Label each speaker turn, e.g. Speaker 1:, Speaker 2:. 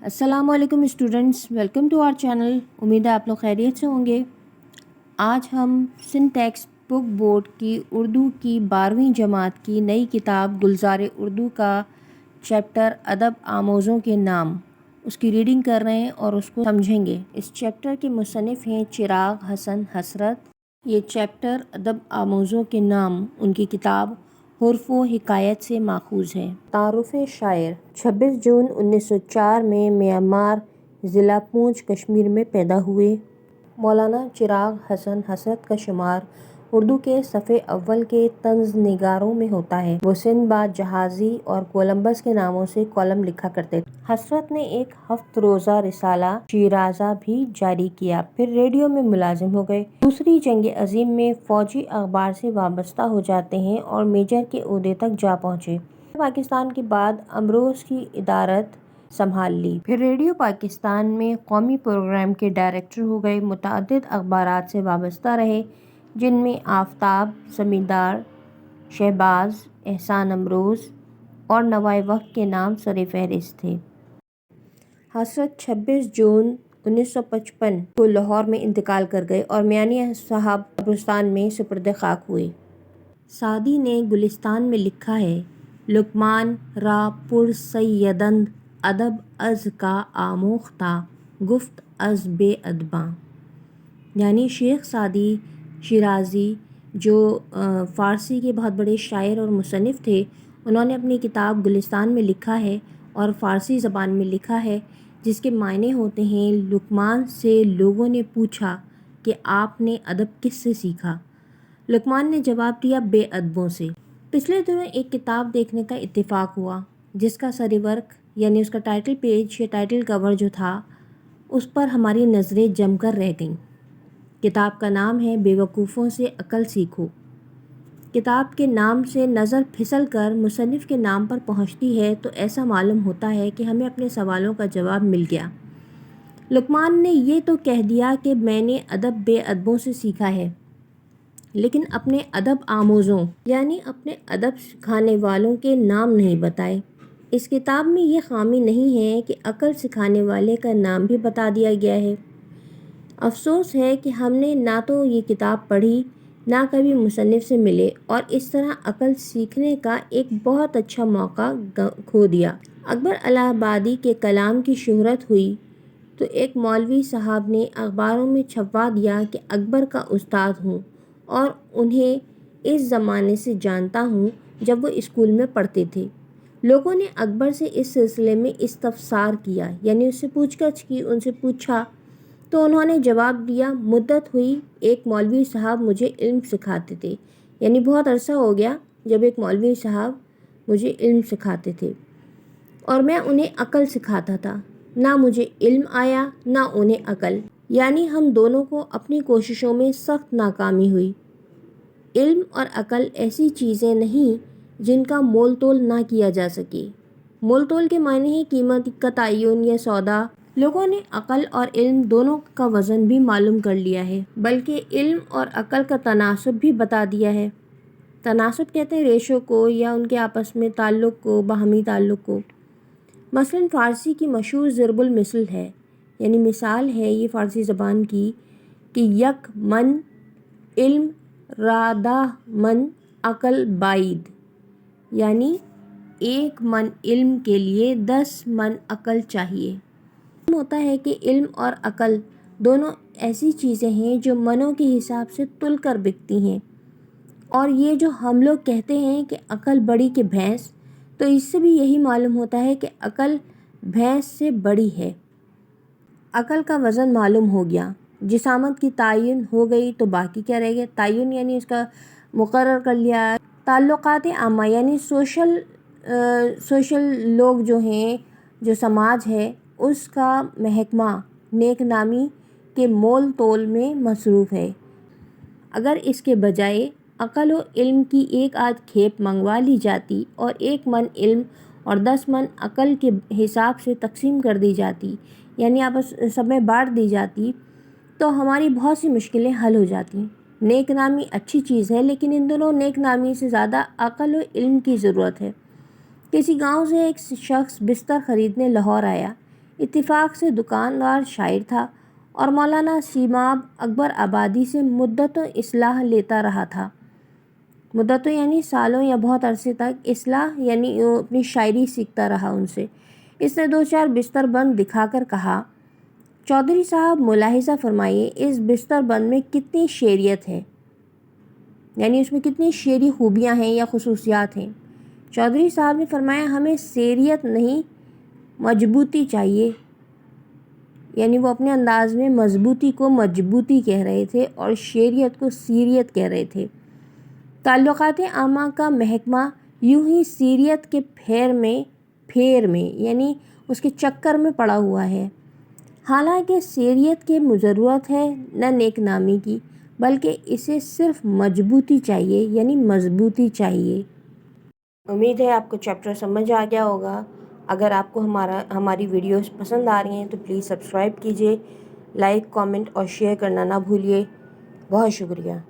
Speaker 1: अस्सलाम वालेकुम students, welcome to our channel. उम्मीद है आप लोग खैरियत से होंगे। आज हम सिंटैक्स बुक बोर्ड की उर्दू की 12वीं जमात की नई किताब गुलज़ार उर्दू का चैप्टर अदब आमोज़ों के नाम उसकी रीडिंग कर रहे हैं और उसको समझेंगे। इस चैप्टर के मुसन्निफ़ हैं चिराग हसन हसरत। ये चैप्टर अदब आमोज़ों के नाम उनकी किताब हुर्फ़ व हिकायत से माखूज़ है। तारुफ़ शायर 26 जून 1904 में म्यांमार ज़िला पूंछ कश्मीर में पैदा हुए। मौलाना चिराग हसन हसरत का शुमार उर्दू के सफ़े अव्वल के तंज़ निगारों में होता है। वो सिंदबाद जहाज़ी और कोलंबस के नामों से कॉलम लिखा करते थे। हसरत ने एक हफ्त रोज़ा रिसाला शिराज़ा भी जारी किया, फिर रेडियो में मुलाजिम हो गए। दूसरी जंग अजीम में फ़ौजी अखबार से वाबस्ता हो जाते हैं और मेजर के ओहदे तक जा पहुँचे। पाकिस्तान के बाद अमरोज़ की इदारत संभाल ली, फिर रेडियो पाकिस्तान में कौमी प्रोग्राम के डायरेक्टर हो गए। मुतअद्दिद अखबारात से वाबस्ता रहे, जिनमें आफ़ताब, ज़मींदार, शहबाज, एहसान अमरोज़ और नवाए वक्त के नाम सरे फहरिस्त थे। हसरत 26 जून 1955 को लाहौर में इंतकाल कर गए और मियानी साहब कब्रिस्तान में सुपुर्द खाक हुए। सादी ने गुलिस्तान में लिखा है, लुकमान रा पुरसैयदंद अदब अज़ का आमोख्ता गुफ्त अज़ बेअदबा। यानी शेख सादी शिराज़ी जो फ़ारसी के बहुत बड़े शायर और मुसन्निफ़ थे, उन्होंने अपनी किताब गुलिस्तान में लिखा है और फ़ारसी ज़बान में लिखा है, जिसके मायने होते हैं लुकमान से लोगों ने पूछा कि आपने अदब किससे सीखा। लुकमान ने जवाब दिया, बेअदबों से। पिछले दिनों एक किताब देखने का इत्तेफाक हुआ, जिसका सरीवर्क यानी उसका टाइटल पेज या टाइटल कवर जो था, उस पर हमारी नज़रें जमकर रह गईं। किताब का नाम है बेवकूफ़ों से अकल सीखो। किताब के नाम से नज़र फिसल कर मुसन्निफ़ के नाम पर पहुंचती है तो ऐसा मालूम होता है कि हमें अपने सवालों का जवाब मिल गया। लुकमान ने ये तो कह दिया कि मैंने अदब बेअदबों से सीखा है, लेकिन अपने अदब आमोज़ों यानी अपने अदब सिखाने वालों के नाम नहीं बताए। इस किताब में ये खामी नहीं है कि अकल सिखाने वाले का नाम भी बता दिया गया है। अफसोस है कि हमने ना तो ये किताब पढ़ी, ना कभी मुसन्निफ़ से मिले और इस तरह अकल सीखने का एक बहुत अच्छा मौका खो दिया। अकबर इलाहाबादी के कलाम की शोहरत हुई तो एक मौलवी साहब ने अखबारों में छपवा दिया कि अकबर का उस्ताद हूँ और उन्हें इस ज़माने से जानता हूँ जब वो स्कूल में पढ़ते थे। लोगों ने अकबर से इस सिलसिले में इस्तफसार किया, यानी उससे पूछताछ की, उनसे पूछा तो उन्होंने जवाब दिया, मुद्दत हुई एक मौलवी साहब मुझे इल्म सिखाते थे। यानी बहुत अरसा हो गया जब एक मौलवी साहब मुझे इल्म सिखाते थे और मैं उन्हें अकल सिखाता था। ना मुझे इल्म आया ना उन्हें अकल, यानी हम दोनों को अपनी कोशिशों में सख्त नाकामी हुई। इल्म और अकल ऐसी चीज़ें नहीं जिनका मोल तोल ना किया जा सके। मोल तोल के मायने हैं कीमत का तयन या सौदा। लोगों ने अकल और इल्म दोनों का वज़न भी मालूम कर लिया है, बल्कि इल्म और अकल का तनासब भी बता दिया है। तनासब कहते हैं रेशो को या उनके आपस में ताल्लुक़ को, बाहमी ताल्लुक़ को। मसलन फ़ारसी की मशहूर ज़रबुल मिसल है, यानी मिसाल है ये फ़ारसी ज़बान की कि यक मन इल्म रादा मन अकल बाइद, यानी 1 मन इल्म के लिए 10 मन अकल चाहिए। होता है कि इल्म और अकल दोनों ऐसी चीज़ें हैं जो मनों के हिसाब से तुल कर बिकती हैं, और ये जो हम लोग कहते हैं कि अकल बड़ी कि भैंस, तो इससे भी यही मालूम होता है कि अकल भैंस से बड़ी है। अकल का वज़न मालूम हो गया, जिसामत की तायुन हो गई, तो बाकी क्या रह गया। तायुन यानी उसका मुकर्रर कर लिया। ताल्लुकात आमा यानी सोशल लोग जो हैं, जो समाज है, उसका महकमा नेक नामी के मोल तोल में मसरूफ़ है। अगर इसके बजाय अकल व इल्म की एक आध खेप मंगवा ली जाती और 1 मन इल्म और 10 मन अकल के हिसाब से तकसीम कर दी जाती, यानी आपस सब में बांट दी जाती, तो हमारी बहुत सी मुश्किलें हल हो जाती। नेक नामी अच्छी चीज़ है, लेकिन इन दोनों नेक नामी से ज़्यादा अकल व इल्म की ज़रूरत है। किसी गांव से एक शख्स बिस्तर ख़रीदने लाहौर आया। इत्तिफाक से दुकानदार शायर था और मौलाना सीमाब अकबर आबादी से मुद्दतों इस्लाह लेता रहा था। मुद्दतों यानी सालों या बहुत अरसे तक, इस्लाह यानी अपनी शायरी सीखता रहा उनसे। इसने 2-4 बिस्तर बंद दिखाकर कहा, चौधरी साहब मुलाहिज़ा फरमाइए इस बिस्तर बंद में कितनी शेरियत है, यानी उसमें कितनी शेरी खूबियाँ हैं या खुसूसियात हैं। चौधरी साहब ने फरमाया, हमें सेरियत नहीं मजबूती चाहिए, यानी वो अपने अंदाज में मजबूती को मजबूती कह रहे थे और शेरियत को सीरियत कह रहे थे। ताल्लुकात आमा का महकमा यूं ही सीरियत के फेर में यानी उसके चक्कर में पड़ा हुआ है। हालांकि सीरियत की ज़रूरत है न नेक नामी की, बल्कि इसे सिर्फ मजबूती चाहिए, यानी मजबूती चाहिए। उम्मीद है आपको चैप्टर समझ आ गया होगा। अगर आपको हमारी वीडियोस पसंद आ रही हैं तो प्लीज़ सब्सक्राइब कीजिए, लाइक, कमेंट और शेयर करना ना भूलिए। बहुत शुक्रिया।